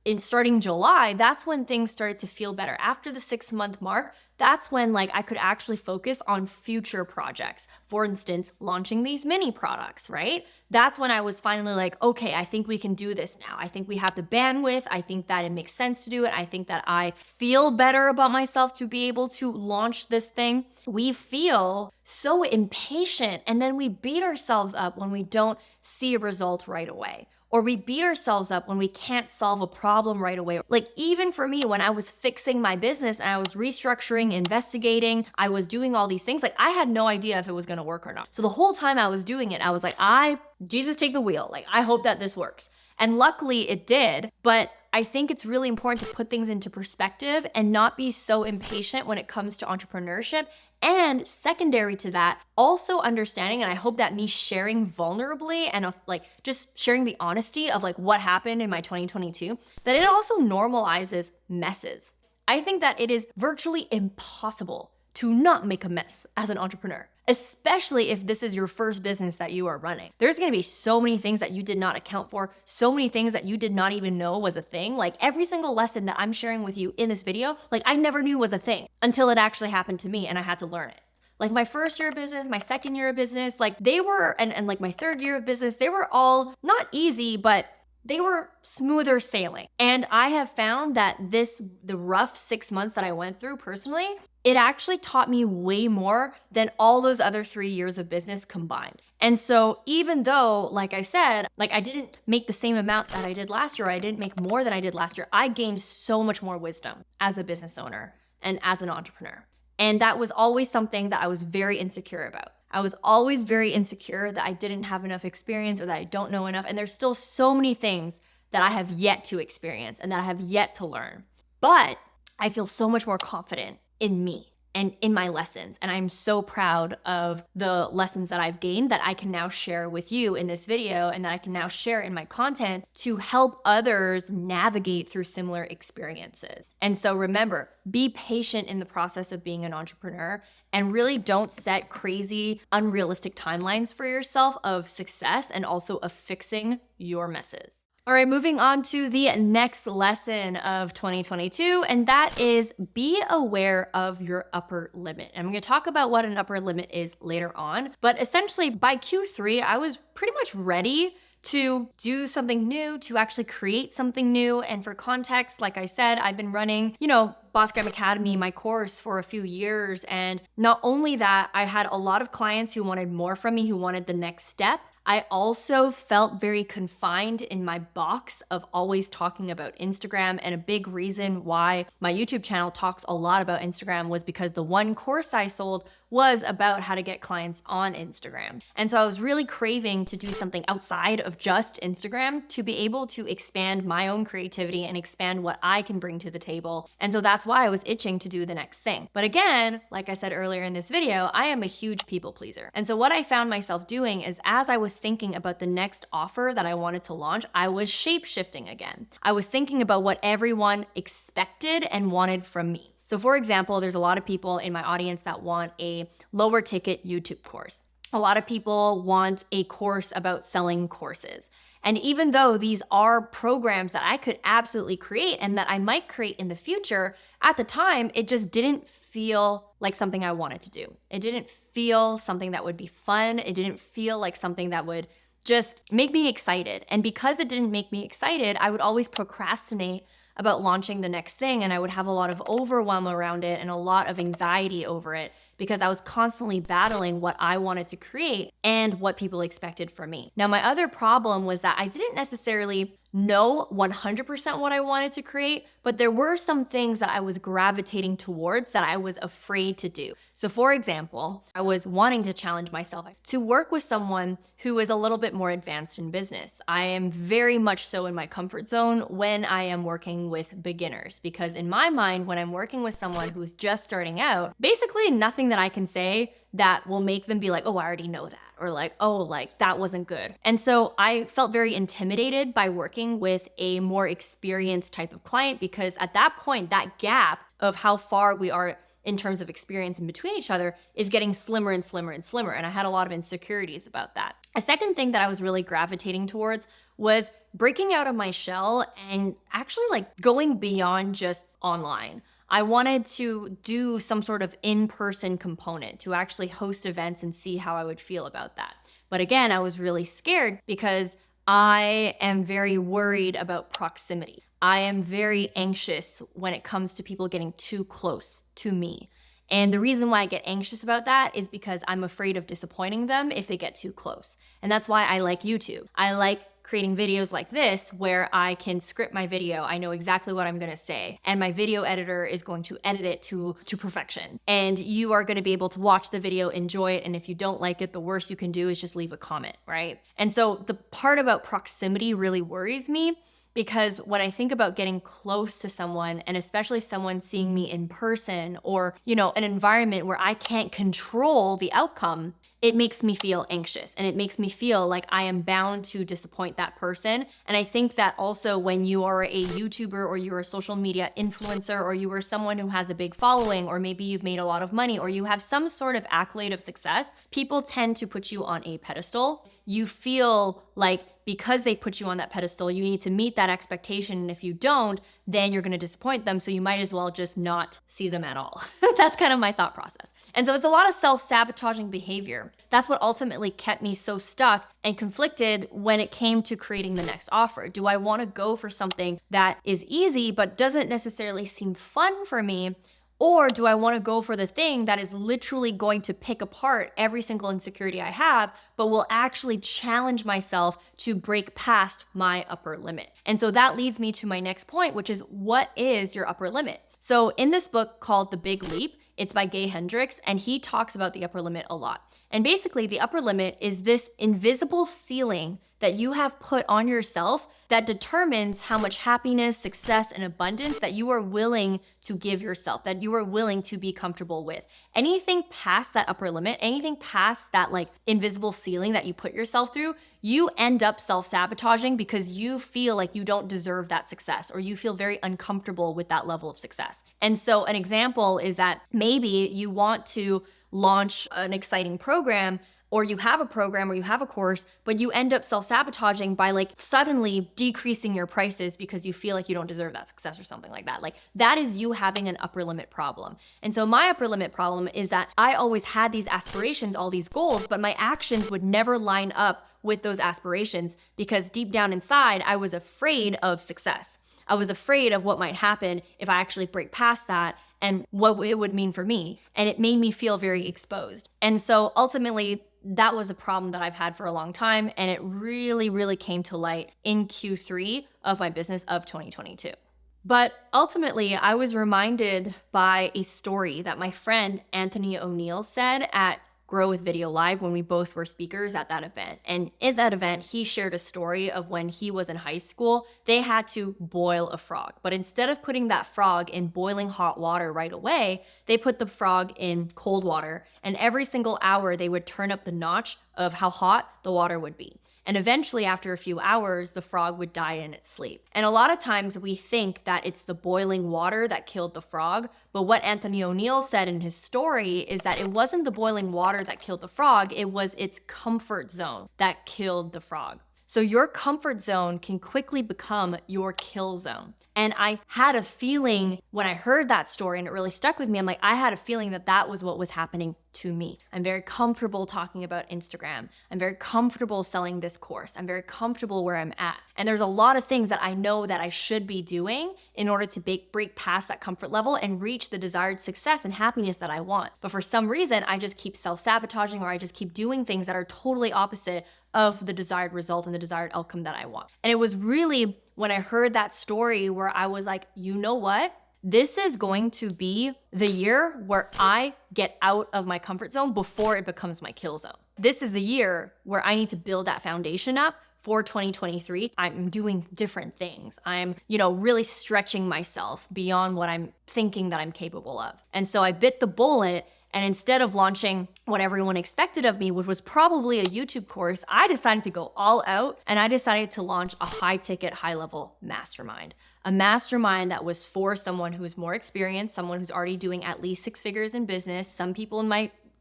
in starting July, that's when things started to feel better. After the 6-month mark, that's when like I could actually focus on future projects. For instance, launching these mini products, right? That's when I was finally like, okay, I think we can do this now. I think we have the bandwidth. I think that it makes sense to do it. I think that I feel better about myself to be able to launch this thing. We feel so impatient and then we beat ourselves up when we don't see a result right away. Or we beat ourselves up when we can't solve a problem right away. Like even for me, when I was fixing my business and I was restructuring, investigating, I was doing all these things, like I had no idea if it was gonna work or not. So the whole time I was doing it, I was like, Jesus, take the wheel. Like I hope that this works. And luckily it did, but I think it's really important to put things into perspective and not be so impatient when it comes to entrepreneurship. And secondary to that, also understanding, and I hope that me sharing vulnerably and like just sharing the honesty of like what happened in my 2022, that it also normalizes messes. I think that it is virtually impossible to not make a mess as an entrepreneur, especially if this is your first business that you are running. There's gonna be so many things that you did not account for, so many things that you did not even know was a thing. Like every single lesson that I'm sharing with you in this video, like I never knew was a thing until it actually happened to me and I had to learn it. Like my first year of business, my second year of business, like they were, and like my third year of business, they were all not easy, but they were smoother sailing. And I have found that the rough 6 months that I went through personally, it actually taught me way more than all those other 3 years of business combined. And so even though, like I said, like I didn't make the same amount that I did last year, I didn't make more than I did last year, I gained so much more wisdom as a business owner and as an entrepreneur. And that was always something that I was very insecure about. I was always very insecure that I didn't have enough experience or that I don't know enough. And there's still so many things that I have yet to experience and that I have yet to learn. But I feel so much more confident in me and in my lessons. And I'm so proud of the lessons that I've gained that I can now share with you in this video and that I can now share in my content to help others navigate through similar experiences. And so remember, be patient in the process of being an entrepreneur and really don't set crazy, unrealistic timelines for yourself of success and also of fixing your messes. All right, moving on to the next lesson of 2022, and that is be aware of your upper limit. And I'm gonna talk about what an upper limit is later on, but essentially by Q3, I was pretty much ready to do something new, to actually create something new. And for context, like I said, I've been running, Boss Gram Academy, my course, for a few years. And not only that, I had a lot of clients who wanted more from me, who wanted the next step. I also felt very confined in my box of always talking about Instagram. And a big reason why my YouTube channel talks a lot about Instagram was because the one course I sold was about how to get clients on Instagram. And so I was really craving to do something outside of just Instagram to be able to expand my own creativity and expand what I can bring to the table. And so that's why I was itching to do the next thing. But again, like I said earlier in this video, I am a huge people pleaser. And so what I found myself doing is as I was thinking about the next offer that I wanted to launch, I was shape-shifting again. I was thinking about what everyone expected and wanted from me. So for example, there's a lot of people in my audience that want a lower ticket YouTube course. A lot of people want a course about selling courses. And even though these are programs that I could absolutely create and that I might create in the future, at the time, it just didn't feel like something I wanted to do. It didn't feel something that would be fun. It didn't feel like something that would just make me excited. And because it didn't make me excited, I would always procrastinate about launching the next thing, and I would have a lot of overwhelm around it and a lot of anxiety over it because I was constantly battling what I wanted to create and what people expected from me. Now, my other problem was that I didn't necessarily know 100% what I wanted to create, but there were some things that I was gravitating towards that I was afraid to do. So for example, I was wanting to challenge myself to work with someone who is a little bit more advanced in business. I am very much so in my comfort zone when I am working with beginners, because in my mind, when I'm working with someone who's just starting out, basically nothing that I can say that will make them be like, oh, I already know that, or like, oh, like that wasn't good. And so I felt very intimidated by working with a more experienced type of client, because at that point, that gap of how far we are in terms of experience in between each other is getting slimmer and slimmer and slimmer. And I had a lot of insecurities about that. A second thing that I was really gravitating towards was breaking out of my shell and actually like going beyond just online. I wanted to do some sort of in-person component to actually host events and see how I would feel about that. But again, I was really scared because I am very worried about proximity. I am very anxious when it comes to people getting too close to me. And the reason why I get anxious about that is because I'm afraid of disappointing them if they get too close. And that's why I like YouTube. I like creating videos like this where I can script my video. I know exactly what I'm gonna say, and my video editor is going to edit it to perfection. And you are gonna be able to watch the video, enjoy it, and if you don't like it, the worst you can do is just leave a comment, right? And so the part about proximity really worries me, because when I think about getting close to someone, and especially someone seeing me in person, or, an environment where I can't control the outcome, it makes me feel anxious, and it makes me feel like I am bound to disappoint that person. And I think that also when you are a YouTuber, or you're a social media influencer, or you are someone who has a big following, or maybe you've made a lot of money, or you have some sort of accolade of success, people tend to put you on a pedestal. You feel like because they put you on that pedestal, you need to meet that expectation. And if you don't, then you're going to disappoint them. So you might as well just not see them at all. That's kind of my thought process. And so it's a lot of self-sabotaging behavior. That's what ultimately kept me so stuck and conflicted when it came to creating the next offer. Do I want to go for something that is easy but doesn't necessarily seem fun for me? Or do I want to go for the thing that is literally going to pick apart every single insecurity I have, but will actually challenge myself to break past my upper limit? And so that leads me to my next point, which is, what is your upper limit? So in this book called The Big Leap, it's by Gay Hendricks, and he talks about the upper limit a lot. And basically, the upper limit is this invisible ceiling that you have put on yourself that determines how much happiness, success, and abundance that you are willing to give yourself, that you are willing to be comfortable with. Anything past that upper limit, anything past that like invisible ceiling that you put yourself through, you end up self-sabotaging because you feel like you don't deserve that success, or you feel very uncomfortable with that level of success. And so an example is that maybe you want to launch an exciting program, or you have a program or you have a course, but you end up self-sabotaging by like suddenly decreasing your prices because you feel like you don't deserve that success or something like that. Like that is you having an upper limit problem. And so my upper limit problem is that I always had these aspirations, all these goals, but my actions would never line up with those aspirations because deep down inside, I was afraid of success. I was afraid of what might happen if I actually break past that and what it would mean for me. And it made me feel very exposed. And so ultimately, that was a problem that I've had for a long time. And it really, really came to light in Q3 of my business of 2022. But ultimately, I was reminded by a story that my friend Anthony O'Neill said at Grow with Video Live when we both were speakers at that event. And in that event, he shared a story of when he was in high school, they had to boil a frog. But instead of putting that frog in boiling hot water right away, they put the frog in cold water. And every single hour, they would turn up the notch of how hot the water would be. And eventually, after a few hours, the frog would die in its sleep. And a lot of times we think that it's the boiling water that killed the frog. But what Anthony O'Neill said in his story is that it wasn't the boiling water that killed the frog, it was its comfort zone that killed the frog. So your comfort zone can quickly become your kill zone. And I had a feeling when I heard that story, and it really stuck with me, I'm like, I had a feeling that that was what was happening to me. I'm very comfortable talking about Instagram. I'm very comfortable selling this course. I'm very comfortable where I'm at. And there's a lot of things that I know that I should be doing in order to break past that comfort level and reach the desired success and happiness that I want. But for some reason, I just keep self-sabotaging, or I just keep doing things that are totally opposite of the desired result and the desired outcome that I want. And it was really when I heard that story where I was like, you know what? This is going to be the year where I get out of my comfort zone before it becomes my kill zone. This is the year where I need to build that foundation up for 2023. I'm doing different things. I'm, really stretching myself beyond what I'm thinking that I'm capable of. And so I bit the bullet, and instead of launching what everyone expected of me, which was probably a YouTube course, I decided to go all out, and I decided to launch a high-ticket, high-level mastermind. A mastermind that was for someone who's more experienced, someone who's already doing at least 6 figures in business. Some people in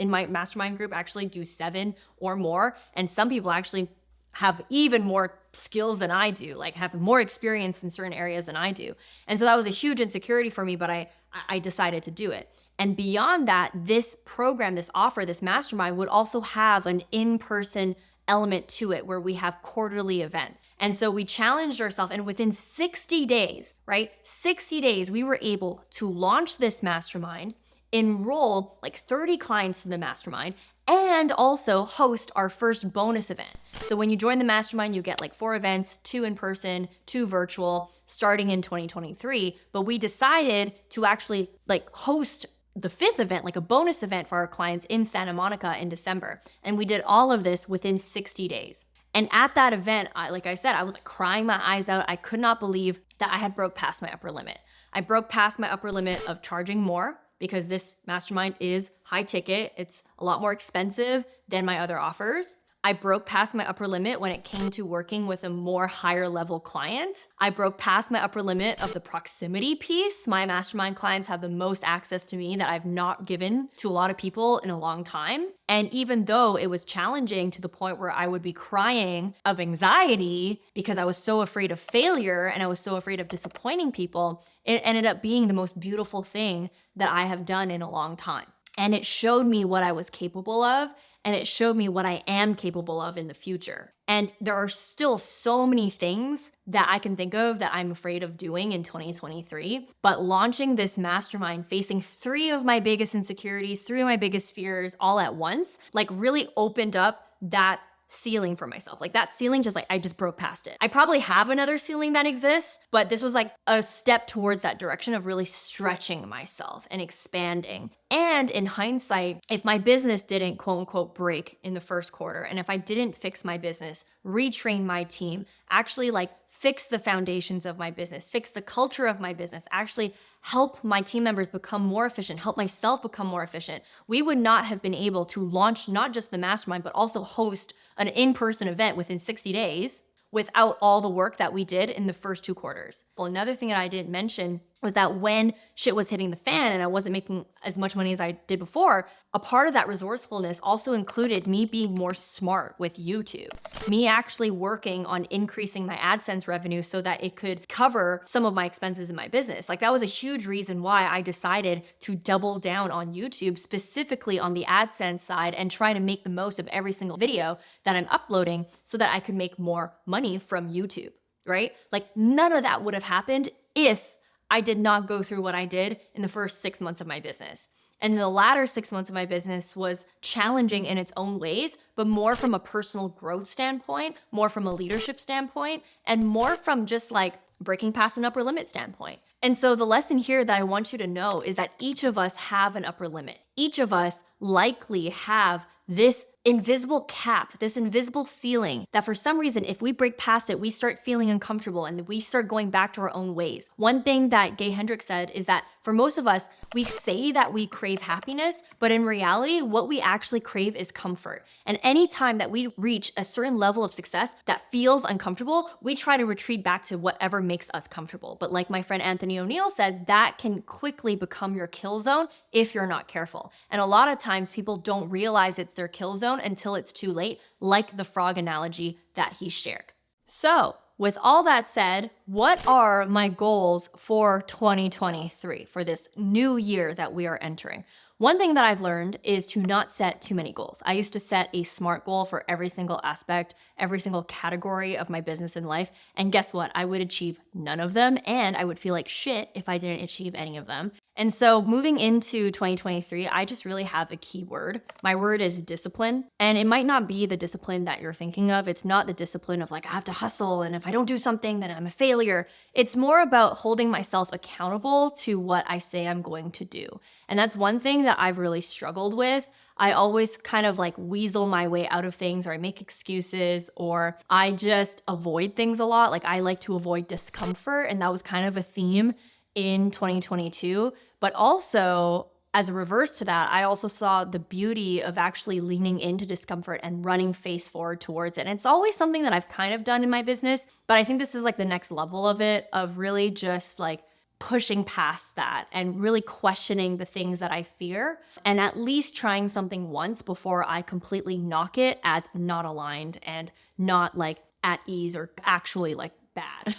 my mastermind group actually do 7 or more, and some people actually have even more skills than I do, like have more experience in certain areas than I do. And so that was a huge insecurity for me, but I decided to do it. And beyond that, this program, this offer, this mastermind would also have an in-person element to it where we have quarterly events. And so we challenged ourselves, and within 60 days, right? 60 days, we were able to launch this mastermind, enroll like 30 clients in the mastermind, and also host our first bonus event. So when you join the mastermind, you get like 4 events, 2 in person, 2 virtual, starting in 2023. But we decided to actually like host the 5th event, like a bonus event for our clients in Santa Monica in December. And we did all of this within 60 days. And at that event, like I said, I was like crying my eyes out. I could not believe that I had broke past my upper limit. I broke past my upper limit of charging more, because this mastermind is high ticket. It's a lot more expensive than my other offers. I broke past my upper limit when it came to working with a more higher level client. I broke past my upper limit of the proximity piece. My mastermind clients have the most access to me that I've not given to a lot of people in a long time. And even though it was challenging to the point where I would be crying of anxiety because I was so afraid of failure and I was so afraid of disappointing people, it ended up being the most beautiful thing that I have done in a long time. And it showed me what I was capable of, and it showed me what I am capable of in the future. And there are still so many things that I can think of that I'm afraid of doing in 2023. But launching this mastermind, facing 3 of my biggest insecurities, 3 of my biggest fears all at once, like really opened up that ceiling for myself. Like that ceiling, I just broke past it. I probably have another ceiling that exists, but this was like a step towards that direction of really stretching myself and expanding. And in hindsight, if my business didn't quote unquote break in the first quarter, and if I didn't fix my business, retrain my team, actually like fix the foundations of my business, fix the culture of my business, actually help my team members become more efficient, help myself become more efficient, we would not have been able to launch not just the mastermind, but also host an in-person event within 60 days without all the work that we did in the first 2 quarters. Well, another thing that I didn't mention was that when shit was hitting the fan and I wasn't making as much money as I did before, a part of that resourcefulness also included me being more smart with YouTube. Me actually working on increasing my AdSense revenue so that it could cover some of my expenses in my business. Like that was a huge reason why I decided to double down on YouTube, specifically on the AdSense side, and try to make the most of every single video that I'm uploading so that I could make more money from YouTube, right? Like none of that would have happened if I did not go through what I did in the first 6 months of my business. And the latter 6 months of my business was challenging in its own ways, but more from a personal growth standpoint, more from a leadership standpoint, and more from just like breaking past an upper limit standpoint. And so the lesson here that I want you to know is that each of us have an upper limit. Each of us likely have this invisible cap, this invisible ceiling that for some reason, if we break past it, we start feeling uncomfortable and we start going back to our own ways. One thing that Gay Hendricks said is that for most of us, we say that we crave happiness, but in reality, what we actually crave is comfort. And anytime that we reach a certain level of success that feels uncomfortable, we try to retreat back to whatever makes us comfortable. But like my friend Anthony O'Neill said, that can quickly become your kill zone if you're not careful. And a lot of times people don't realize it's their kill zone until it's too late, like the frog analogy that he shared. So with all that said, what are my goals for 2023, for this new year that we are entering? One thing that I've learned is to not set too many goals. I used to set a SMART goal for every single aspect, every single category of my business and life. And guess what? I would achieve none of them, and I would feel like shit if I didn't achieve any of them. And so moving into 2023, I just really have a key word. My word is discipline. And it might not be the discipline that you're thinking of. It's not the discipline of like, I have to hustle, and if I don't do something, then I'm a failure. It's more about holding myself accountable to what I say I'm going to do. And that's one thing that I've really struggled with. I always kind of like weasel my way out of things, or I make excuses, or I just avoid things a lot. Like I like to avoid discomfort. And that was kind of a theme in 2022. But also, as a reverse to that, I also saw the beauty of actually leaning into discomfort and running face forward towards it. And it's always something that I've kind of done in my business, but I think this is like the next level of it, of really just like pushing past that and really questioning the things that I fear, and at least trying something once before I completely knock it as not aligned and not like at ease or actually like bad.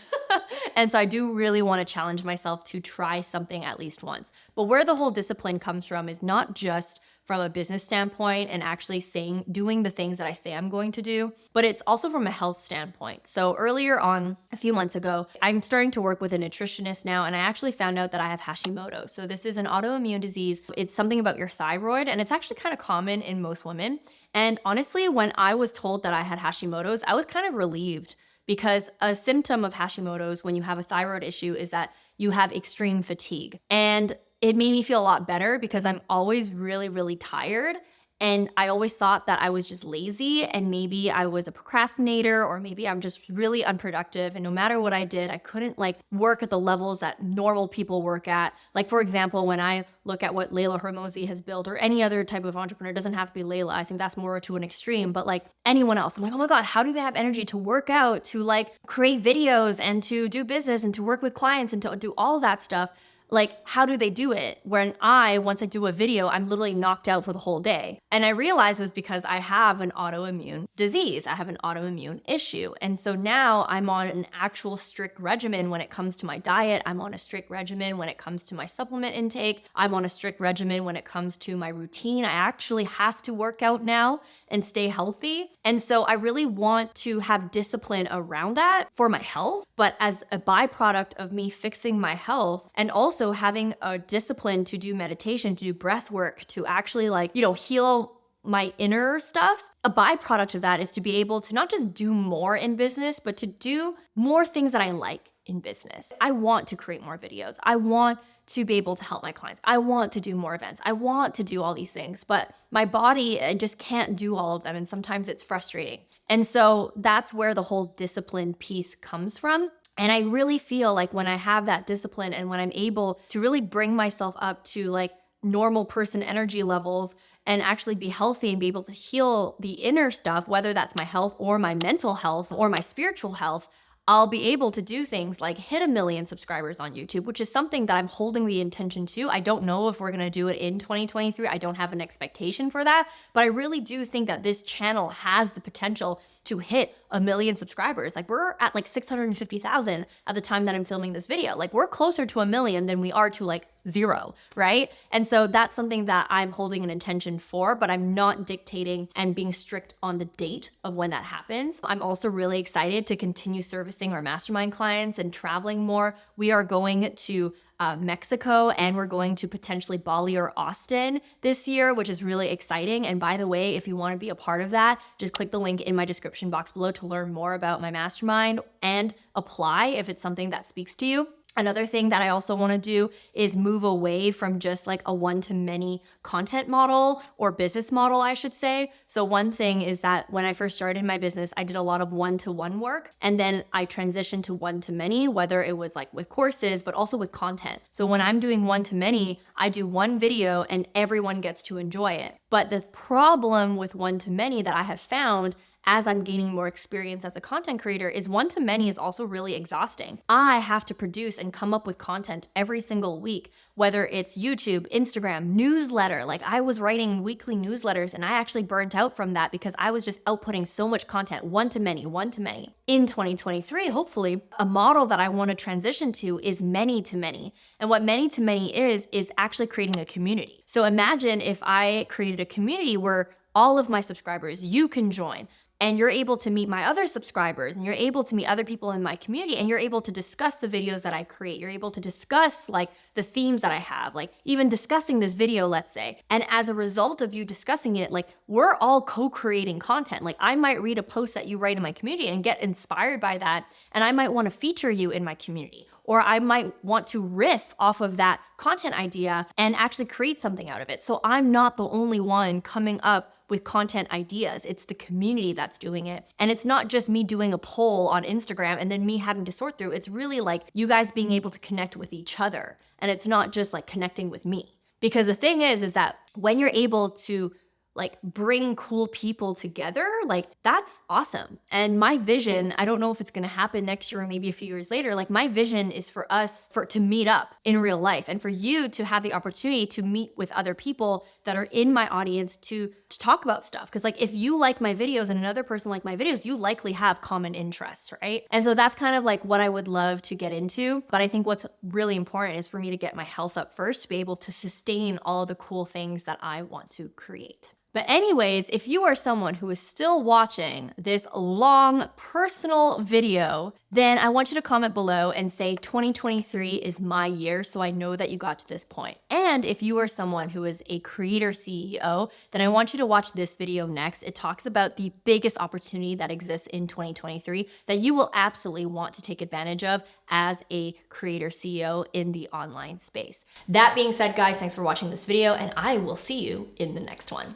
And so I do really want to challenge myself to try something at least once. But where the whole discipline comes from is not just from a business standpoint and actually doing the things that I say I'm going to do, but it's also from a health standpoint. So earlier on, a few months ago, I'm starting to work with a nutritionist now, and I actually found out that I have Hashimoto's. So this is an autoimmune disease. It's something about your thyroid, and it's actually kind of common in most women. And honestly, when I was told that I had Hashimoto's, I was kind of relieved, because a symptom of Hashimoto's when you have a thyroid issue is that you have extreme fatigue. And it made me feel a lot better because I'm always really, really tired. And I always thought that I was just lazy, and maybe I was a procrastinator, or maybe I'm just really unproductive. And no matter what I did, I couldn't like work at the levels that normal people work at. Like, for example, when I look at what Layla Hormozi has built, or any other type of entrepreneur, it doesn't have to be Layla. I think that's more to an extreme, but like anyone else, I'm like, oh my God, how do they have energy to work out, to like create videos, and to do business, and to work with clients, and to do all that stuff? Like, how do they do it? When once I do a video, I'm literally knocked out for the whole day. And I realized it was because I have an autoimmune disease. I have an autoimmune issue. And so now I'm on an actual strict regimen when it comes to my diet. I'm on a strict regimen when it comes to my supplement intake. I'm on a strict regimen when it comes to my routine. I actually have to work out now and stay healthy. And so I really want to have discipline around that for my health, but as a byproduct of me fixing my health, and also having a discipline to do meditation, to do breath work, to actually like, heal my inner stuff. A byproduct of that is to be able to not just do more in business, but to do more things that I like in business. I want to create more videos. I want to be able to help my clients. I want to do more events. I want to do all these things, but my body just can't do all of them. And sometimes it's frustrating. And so that's where the whole discipline piece comes from. And I really feel like when I have that discipline, and when I'm able to really bring myself up to like normal person energy levels, and actually be healthy and be able to heal the inner stuff, whether that's my health or my mental health or my spiritual health, I'll be able to do things like hit 1 million subscribers on YouTube, which is something that I'm holding the intention to. I don't know if we're going to do it in 2023. I don't have an expectation for that, but I really do think that this channel has the potential to hit 1 million subscribers. Like, we're at like 650,000 at the time that I'm filming this video. Like, we're closer to 1 million than we are to like 0, right? And so that's something that I'm holding an intention for, but I'm not dictating and being strict on the date of when that happens. I'm also really excited to continue servicing our mastermind clients and traveling more. We are going to Mexico, and we're going to potentially Bali or Austin this year, which is really exciting. And by the way, if you want to be a part of that, just click the link in my description box below to learn more about my mastermind and apply if it's something that speaks to you. Another thing that I also want to do is move away from just like a one-to-many content model, or business model, I should say. So one thing is that when I first started my business, I did a lot of one-to-one work, and then I transitioned to one-to-many, whether it was like with courses, but also with content. So when I'm doing one-to-many, I do one video and everyone gets to enjoy it. But the problem with one-to-many that I have found as I'm gaining more experience as a content creator is one-to-many is also really exhausting. I have to produce and come up with content every single week, whether it's YouTube, Instagram, newsletter. Like I was writing weekly newsletters and I actually burnt out from that because I was just outputting so much content, one-to-many, one-to-many. In 2023, hopefully, a model that I want to transition to is many-to-many. And what many-to-many is actually creating a community. So imagine if I created a community where all of my subscribers, you can join. And you're able to meet my other subscribers and you're able to meet other people in my community and you're able to discuss the videos that I create. You're able to discuss like the themes that I have, like even discussing this video, let's say. And as a result of you discussing it, like we're all co-creating content. Like I might read a post that you write in my community and get inspired by that. And I might want to feature you in my community. Or I might want to riff off of that content idea and actually create something out of it. So I'm not the only one coming up with content ideas. It's the community that's doing it. And it's not just me doing a poll on Instagram and then me having to sort through. It's really like you guys being able to connect with each other. And it's not just like connecting with me. Because the thing is that when you're able to like bring cool people together, like that's awesome. And my vision, I don't know if it's gonna happen next year or maybe a few years later, like my vision is for us to meet up in real life and for you to have the opportunity to meet with other people that are in my audience to talk about stuff. Cause like if you like my videos and another person like my videos, you likely have common interests, right? And so that's kind of like what I would love to get into. But I think what's really important is for me to get my health up first to be able to sustain all of the cool things that I want to create. But anyways, if you are someone who is still watching this long personal video, then I want you to comment below and say 2023 is my year so I know that you got to this point. And if you are someone who is a creator CEO, then I want you to watch this video next. It talks about the biggest opportunity that exists in 2023 that you will absolutely want to take advantage of as a creator CEO in the online space. That being said, guys, thanks for watching this video and I will see you in the next one.